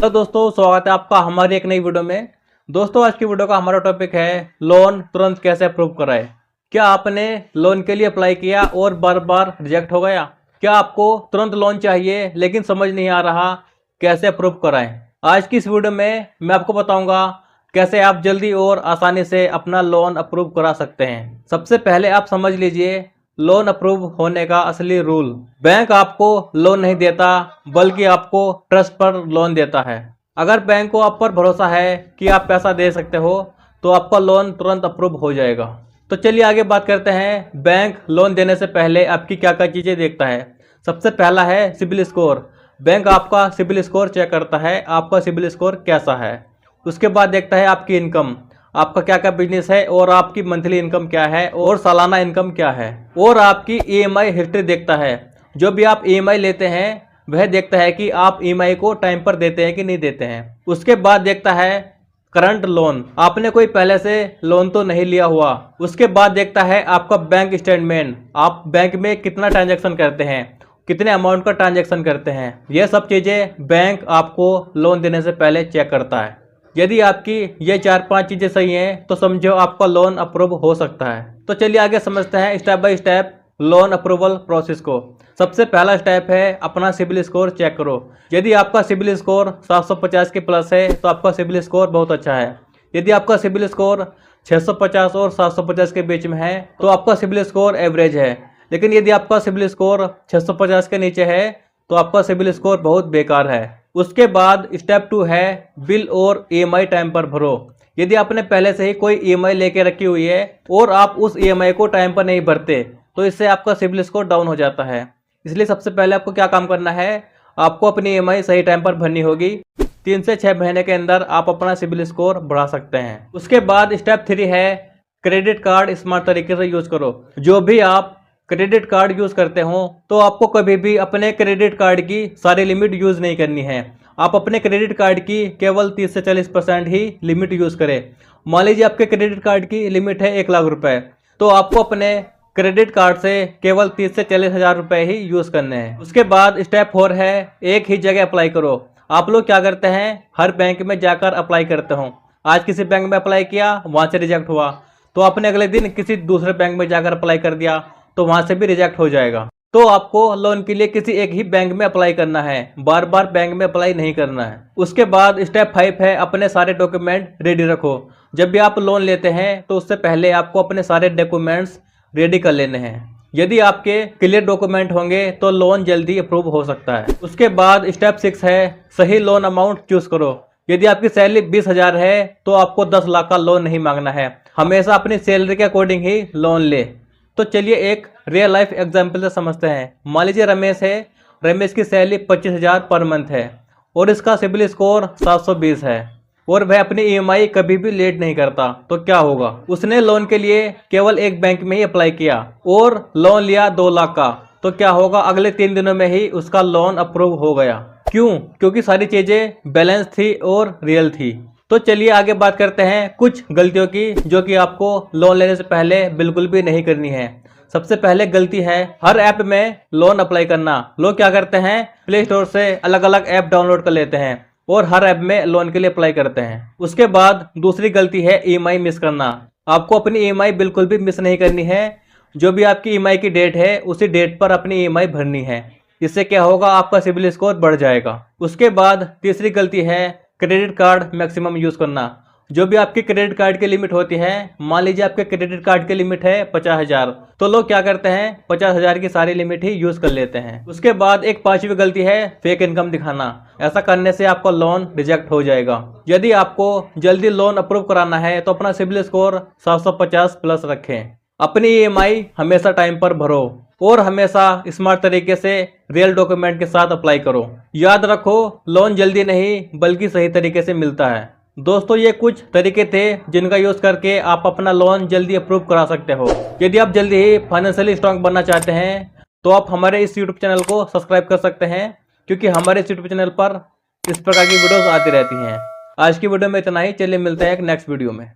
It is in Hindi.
तो दोस्तों स्वागत है आपका हमारी एक नई वीडियो में। दोस्तों आज की वीडियो का हमारा टॉपिक है लोन तुरंत कैसे अप्रूव कराएं। क्या आपने लोन के लिए अप्लाई किया और बार बार रिजेक्ट हो गया? क्या आपको तुरंत लोन चाहिए लेकिन समझ नहीं आ रहा कैसे अप्रूव कराएं? आज की इस वीडियो में मैं आपको बताऊंगा कैसे आप जल्दी और आसानी से अपना लोन अप्रूव करा सकते हैं। सबसे पहले आप समझ लीजिए लोन अप्रूव होने का असली रूल। बैंक आपको लोन नहीं देता बल्कि आपको ट्रस्ट पर लोन देता है। अगर बैंक को आप पर भरोसा है कि आप पैसा दे सकते हो तो आपका लोन तुरंत अप्रूव हो जाएगा। तो चलिए आगे बात करते हैं। बैंक लोन देने से पहले आपकी क्या क्या चीज़ें देखता है। सबसे पहला है सिबिल स्कोर। बैंक आपका सिबिल स्कोर चेक करता है आपका सिबिल स्कोर कैसा है। उसके बाद देखता है आपकी इनकम, आपका क्या क्या बिजनेस है और आपकी मंथली इनकम क्या है और सालाना इनकम क्या है। और आपकी ईएमआई हिस्ट्री देखता है। जो भी आप ईएमआई लेते हैं वह देखता है कि आप ईएमआई को टाइम पर देते हैं कि नहीं देते हैं। उसके बाद देखता है करंट लोन, आपने कोई पहले से लोन तो नहीं लिया हुआ। उसके बाद देखता है आपका बैंक स्टेटमेंट, आप बैंक में कितना ट्रांजैक्शन करते हैं, कितने अमाउंट का ट्रांजैक्शन करते हैं। यह सब चीज़ें बैंक आपको लोन देने से पहले चेक करता है। यदि आपकी ये 4-5 चीज़ें सही हैं तो समझो आपका लोन अप्रूव हो सकता है। तो चलिए आगे समझते हैं step by step loan approval process को। सबसे पहला स्टेप है अपना सिबिल स्कोर चेक करो। यदि आपका सिबिल स्कोर 750 के प्लस है तो आपका सिबिल स्कोर बहुत अच्छा है। यदि आपका सिबिल स्कोर 650 और 750 के बीच में है तो आपका सिबिल स्कोर एवरेज है। लेकिन यदि आपका सिबिल स्कोर 650 के नीचे है तो आपका सिबिल स्कोर बहुत बेकार है। उसके बाद स्टेप 2 है बिल और ईएमआई टाइम पर भरो। यदि आपने पहले से ही कोई ईएमआई लेके रखी हुई है और आप उस ईएमआई को टाइम पर नहीं भरते तो इससे आपका सिबिल स्कोर डाउन हो जाता है। इसलिए सबसे पहले आपको क्या काम करना है, आपको अपनी ईएमआई सही टाइम पर भरनी होगी। 3 से 6 महीने के अंदर आप अपना सिबिल स्कोर बढ़ा सकते हैं। उसके बाद स्टेप 3 है क्रेडिट कार्ड स्मार्ट तरीके से यूज करो। जो भी आप क्रेडिट कार्ड यूज करते हो तो आपको कभी भी अपने क्रेडिट कार्ड की सारी लिमिट यूज नहीं करनी है। आप अपने क्रेडिट कार्ड की केवल 30 से 40% ही लिमिट यूज करें। मान लीजिए आपके क्रेडिट कार्ड की लिमिट है 1 लाख रुपए, तो आपको अपने क्रेडिट कार्ड से केवल 30 से 40 हज़ार रुपए ही यूज करने हैं। उसके बाद स्टेप 4 है एक ही जगह अप्लाई करो। आप लोग क्या करते हैं, हर बैंक में जाकर अप्लाई करते हो। आज किसी बैंक में अप्लाई किया, वहां से रिजेक्ट हुआ, तो आपने अगले दिन किसी दूसरे बैंक में जाकर अप्लाई कर दिया तो वहां से भी रिजेक्ट हो जाएगा। तो आपको लोन के लिए किसी एक ही बैंक में अप्लाई करना है, बार बार बैंक में अप्लाई नहीं करना है। उसके बाद स्टेप 5 है अपने सारे डॉक्यूमेंट रेडी रखो। जब भी आप लोन लेते हैं तो उससे पहले आपको अपने सारे डॉक्यूमेंट्स रेडी कर लेने हैं। यदि आपके क्लियर डॉक्यूमेंट होंगे तो लोन जल्दी अप्रूव हो सकता है। उसके बाद स्टेप 6 है सही लोन अमाउंट चूज करो। यदि आपकी सैलरी 20,000 है तो आपको 10 लाख का लोन नहीं मांगना है, हमेशा अपनी सैलरी के अकॉर्डिंग ही लोन ले। तो चलिए एक रियल लाइफ एग्जाम्पल से समझते हैं। मान लीजिए रमेश है, रमेश की सैलरी 25,000 पर मंथ है और इसका सिबिल स्कोर 720 है और वह अपनी ईएमआई कभी भी लेट नहीं करता। तो क्या होगा, उसने लोन के लिए केवल एक बैंक में ही अप्लाई किया और लोन लिया 2 लाख का। तो क्या होगा, अगले 3 दिनों में ही उसका लोन अप्रूव हो गया। क्यों? क्योंकि सारी चीजें बैलेंस थी और रियल थी। तो चलिए आगे बात करते हैं कुछ गलतियों की जो कि आपको लोन लेने से पहले बिल्कुल भी नहीं करनी है। सबसे पहले गलती है हर ऐप में लोन अप्लाई करना। लोग क्या करते हैं, प्ले स्टोर से अलग अलग ऐप डाउनलोड कर लेते हैं और हर ऐप में लोन के लिए अप्लाई करते हैं। उसके बाद दूसरी गलती है ईएमआई मिस करना। आपको अपनी ईएमआई बिल्कुल भी मिस नहीं करनी है। जो भी आपकी ईएमआई की डेट है उसी डेट पर अपनी ईएमआई भरनी है। इससे क्या होगा, आपका सिबिल स्कोर बढ़ जाएगा। उसके बाद तीसरी गलती है क्रेडिट कार्ड मैक्सिमम यूज करना। जो भी आपकी क्रेडिट कार्ड की लिमिट होती है, मान लीजिए आपके क्रेडिट कार्ड की लिमिट है 50,000, तो लोग क्या करते हैं 50,000 की सारी लिमिट ही यूज कर लेते हैं। उसके बाद एक 5वीं गलती है फेक इनकम दिखाना। ऐसा करने से आपका लोन रिजेक्ट हो जाएगा। यदि आपको जल्दी लोन अप्रूव कराना है तो अपना सिबिल स्कोर 750 प्लस रखें। अपनी ईएमआई हमेशा टाइम पर भरो और हमेशा स्मार्ट तरीके से रियल डॉक्यूमेंट के साथ अप्लाई करो। याद रखो लोन जल्दी नहीं बल्कि सही तरीके से मिलता है। दोस्तों ये कुछ तरीके थे जिनका यूज करके आप अपना लोन जल्दी अप्रूव करा सकते हो। यदि आप जल्दी ही फाइनेंशियली स्ट्रांग बनना चाहते हैं तो आप हमारे इस यूट्यूब चैनल को सब्सक्राइब कर सकते हैं, क्योंकि हमारे इस यूट्यूब चैनल पर इस प्रकार की वीडियोस आती रहती हैं। आज की वीडियो में इतना ही, चलिए मिलते हैं एक नेक्स्ट वीडियो में।